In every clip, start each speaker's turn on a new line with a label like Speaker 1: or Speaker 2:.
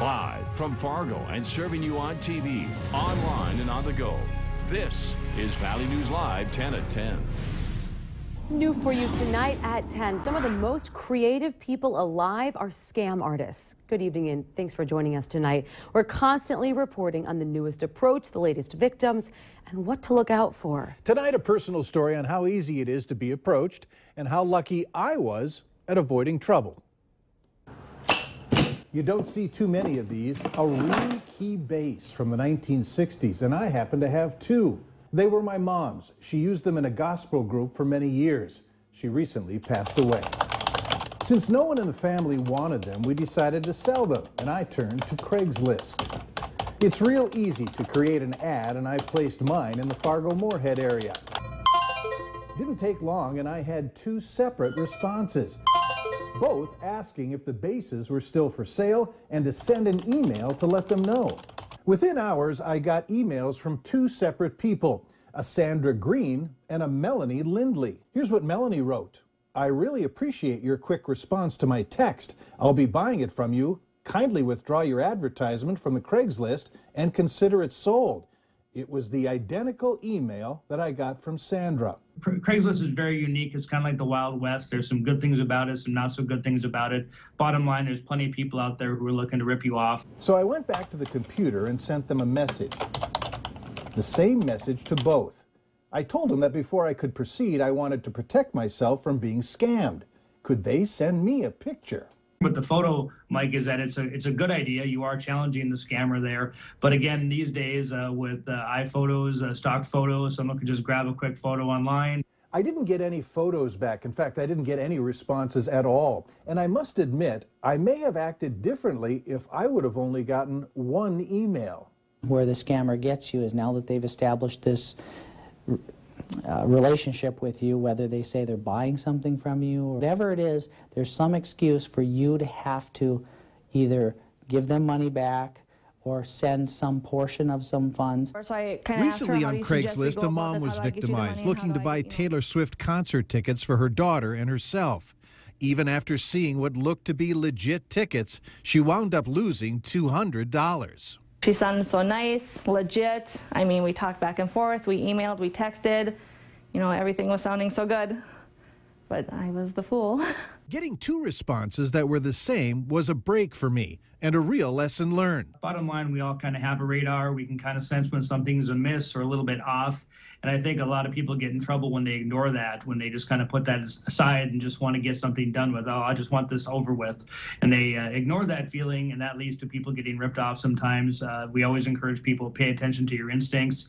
Speaker 1: Live from Fargo and serving you on TV, online, and on the go. This is Valley News Live 10 at 10.
Speaker 2: New for you tonight at 10. Some of the most creative people alive are scam artists. Good evening and thanks for joining us tonight. We're constantly reporting on the newest approach, the latest victims, and what to look out for.
Speaker 3: Tonight, a personal story on how easy it is to be approached and how lucky I was at avoiding trouble. You don't see too many of these. A Ring Key bass from the 1960s, and I happen to have two. They were my mom's. She used them in a gospel group for many years. She recently passed away. Since no one in the family wanted them, we decided to sell them, and I turned to Craigslist. It's real easy to create an ad, and I placed mine in the Fargo-Moorhead area. Didn't take long, and I had two separate responses, both asking if the basses were still for sale and to send an email to let them know. Within hours, I got emails from two separate people, a Sandra Green and a Melanie Lindley. Here's what Melanie wrote. I really appreciate your quick response to my text. I'll be buying it from you. Kindly withdraw your advertisement from the Craigslist and consider it sold. It was the identical email that I got from Sandra.
Speaker 4: Craigslist is very unique. It's kind of like the Wild West. There's some good things about it, some not so good things about it. Bottom line, there's plenty of people out there who are looking to rip you off.
Speaker 3: So I went back to the computer and sent them a message. The same message to both. I told them that before I could proceed, I wanted to protect myself from being scammed. Could they send me a picture?
Speaker 4: With the photo, Mike, is that it's a good idea. You are challenging the scammer there. But again, these days with iPhotos, stock photos, someone can just grab a quick photo online.
Speaker 3: I didn't get any photos back. In fact, I didn't get any responses at all. And I must admit, I may have acted differently if I would have only gotten one email.
Speaker 5: Where the scammer gets you is now that they've established this relationship with you, whether they say they're buying something from you or whatever it is, there's some excuse for you to have to either give them money back or send some portion of some funds.
Speaker 6: Recently on Craigslist, a mom was victimized, looking to buy Taylor Swift concert tickets for her daughter and herself. Even after seeing what looked to be legit tickets, she wound up losing $200.
Speaker 7: She sounded so nice, legit. I mean, we talked back and forth, we emailed, we texted. You know, everything was sounding so good. But I was the fool.
Speaker 6: Getting two responses that were the same was a break for me and a real lesson learned.
Speaker 4: Bottom line, we all kind of have a radar. We can kind of sense when something's amiss or a little bit off. And I think a lot of people get in trouble when they ignore that, when they just kind of put that aside and just want to get something done with. Oh, I just want this over with. And they ignore that feeling, and that leads to people getting ripped off sometimes. We always encourage people, pay attention to your instincts.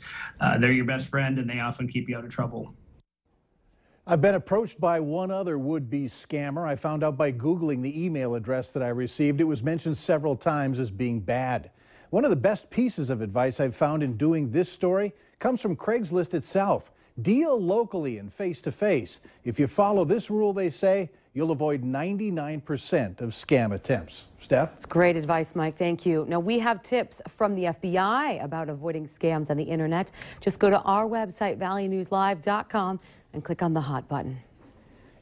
Speaker 4: They're your best friend, and they often keep you out of trouble.
Speaker 3: I've been approached by one other would-be scammer. I found out by Googling the email address that I received. It was mentioned several times as being bad. One of the best pieces of advice I've found in doing this story comes from Craigslist itself. Deal locally and face-to-face. If you follow this rule, they say, you'll avoid 99% of scam attempts. Steph?
Speaker 2: It's great advice, Mike. Thank you. Now, we have tips from the FBI about avoiding scams on the internet. Just go to our website, valleynewslive.com, and click on the hot button.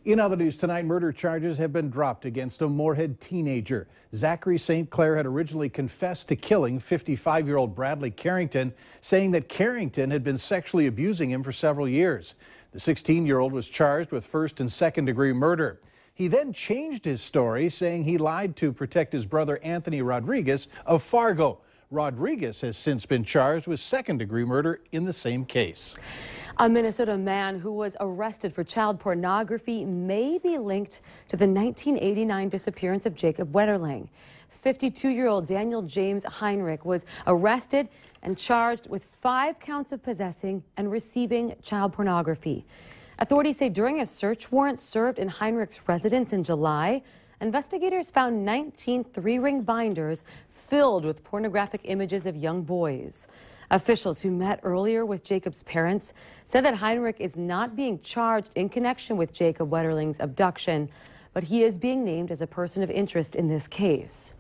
Speaker 3: In other news tonight, murder charges have been dropped against a Moorhead teenager. Zachary St. Clair had originally confessed to killing 55-year-old Bradley Carrington, saying that Carrington had been sexually abusing him for several years. The 16-year-old was charged with first and second-degree murder. He then changed his story, saying he lied to protect his brother Anthony Rodriguez of Fargo. Rodriguez has since been charged with second-degree murder in the same case.
Speaker 2: A Minnesota man who was arrested for child pornography may be linked to the 1989 disappearance of Jacob Wetterling. 52-year-old Daniel James Heinrich was arrested and charged with 5 counts of possessing and receiving child pornography. Authorities say during a search warrant served in Heinrich's residence in July, investigators found 19 3-ring binders filled with pornographic images of young boys. Officials who met earlier with Jacob's parents said that Heinrich is not being charged in connection with Jacob Wetterling's abduction, but he is being named as a person of interest in this case.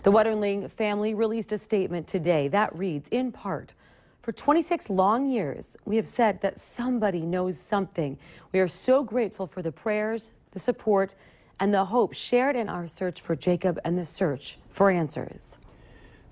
Speaker 2: The Wetterling family released a statement today that reads, in part, "For 26 long years, we have said that somebody knows something. We are so grateful for the prayers, the support, and the hope shared in our search for Jacob and the search for answers."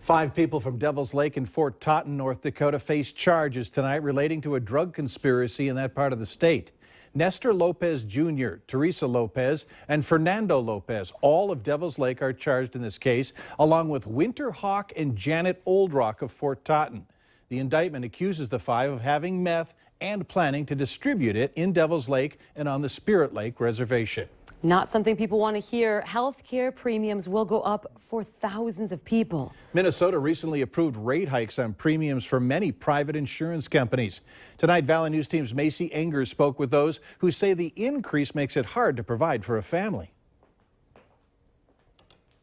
Speaker 6: 5 people from Devil's Lake in Fort Totten, North Dakota, face charges tonight relating to a drug conspiracy in that part of the state. Nestor Lopez Jr., Teresa Lopez, and Fernando Lopez, all of Devil's Lake, are charged in this case, along with Winter Hawk and Janet Oldrock of Fort Totten. The indictment accuses the 5 of having meth and planning to distribute it in Devil's Lake and on the Spirit Lake Reservation.
Speaker 2: Not something people want to hear. Health care premiums will go up for thousands of people.
Speaker 6: Minnesota recently approved rate hikes on premiums for many private insurance companies. Tonight, Valley News Team's Macy Enger spoke with those who say the increase makes it hard to provide for a family.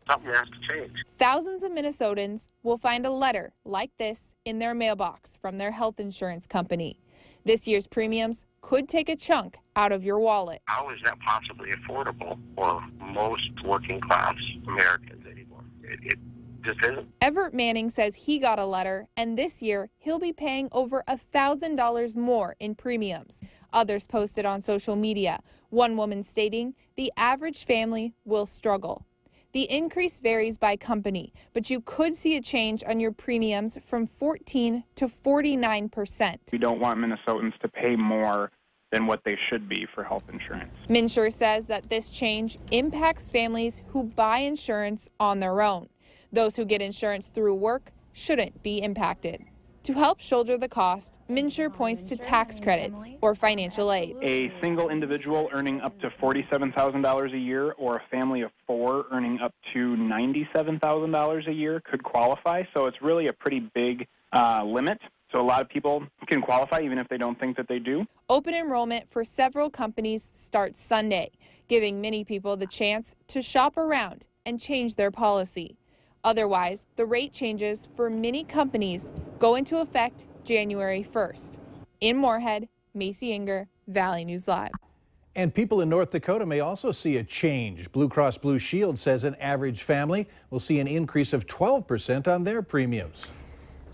Speaker 8: Something has to change.
Speaker 9: Thousands of Minnesotans will find a letter like this in their mailbox from their health insurance company. This year's premiums could take a chunk out of your wallet.
Speaker 8: How is that possibly affordable for most working class Americans anymore? It just isn't.
Speaker 9: Everett Manning says he got a letter, and this year he'll be paying over $1,000 more in premiums. Others posted on social media, one woman stating the average family will struggle. The increase varies by company, but you could see a change on your premiums from 14 to 49%.
Speaker 10: We don't want Minnesotans to pay more than what they should be for health insurance.
Speaker 9: Minsure says that this change impacts families who buy insurance on their own. Those who get insurance through work shouldn't be impacted. To help shoulder the cost, Minsure points to tax credits or financial aid.
Speaker 10: A single individual earning up to $47,000 a year or a family of 4 earning up to $97,000 a year could qualify. So it's really a pretty big limit. So a lot of people can qualify even if they don't think that they do.
Speaker 9: Open enrollment for several companies starts Sunday, giving many people the chance to shop around and change their policy. Otherwise, the rate changes for many companies go into effect January 1st. In Moorhead, Macy Enger, Valley News Live.
Speaker 6: And people in North Dakota may also see a change. Blue Cross Blue Shield says an average family will see an increase of 12% on their premiums.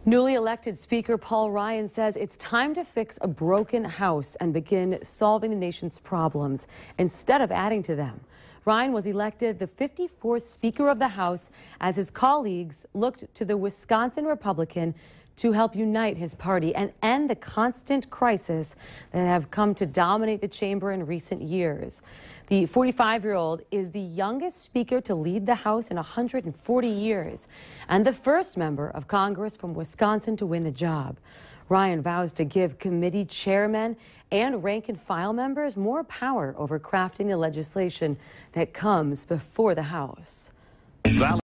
Speaker 2: Newly elected Speaker Paul Ryan says it's time to fix a broken house and begin solving the nation's problems instead of adding to them. Ryan was elected the 54th Speaker of the House as his colleagues looked to the Wisconsin Republican to help unite his party and end the constant crisis that have come to dominate the chamber in recent years. The 45-year-old is the youngest Speaker to lead the House in 140 years and the first member of Congress from Wisconsin to win the job. Ryan vows to give committee chairmen and rank-and-file members more power over crafting the legislation that comes before the House.